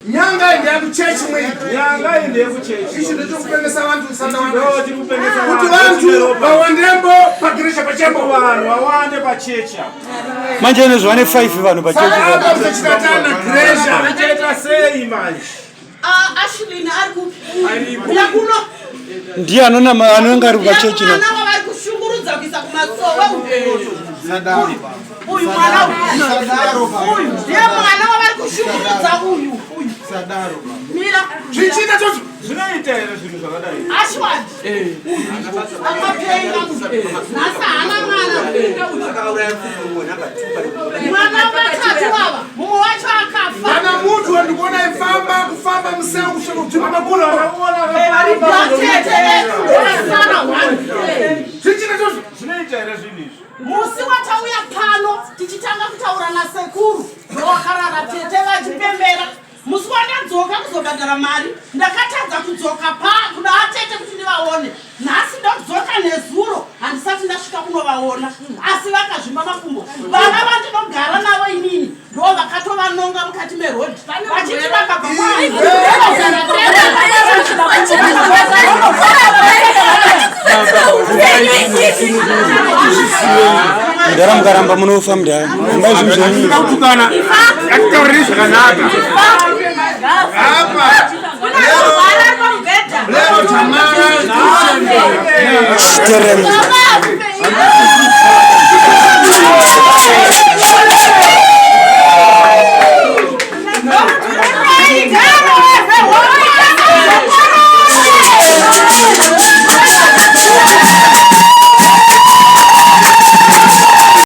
Nyanga ndiye kuchechi mwe. Nyanga ndiye kuchechi. Ichi ndicho kupendesa vantu sana wantu. Kuti kupendesa vantu. Kuti vantu bawandembo pagirisha pachembo vanhu wawande pachecha. Manje nezwane 5 vanhu pachechi. Saka kuchitatana gresha. Achaita sei manje? Ashilina ari kuno. Ndiye anonga ari pachechi na. Ana vari kushungurudza kuisa kumatsowa Sadaro. Uyu mwana uyu ndiye mwana wavari kushungurudza uyu. Sadaro. Mira. Zvichita chose. Zvinoita here zvinhu zvakadai. Ashwadi. Akapenga. Nasa hana mwana. Mwana vatatu ava. Mumwe wacho akafa. Kana muntu wandikuona kufamba museu kusvika kuti mamakula Akaona zvichita chose. zvinoita here zvinhu izvi. Musi watauya pano tichitanga kutaura nasekuru ndowakarara tete vachipembera. Musi wandadzoka kuzobhadhara mari ndakatadza kudzoka kuda atete kuti ndivaone. Nhasi ndodzoka nezuro handisati ndasvika kunovaona asi vakazvimba makumbo. Vana vandinogara navo inini ndo vakatovanonga mukati merodhi vachiti vakabva Ndaramgaramba munofa mdai. Mbai zvimuzvenyu. Kutukana. Yakutaurira zvakanaka. Apa. Leo tamara. Terem.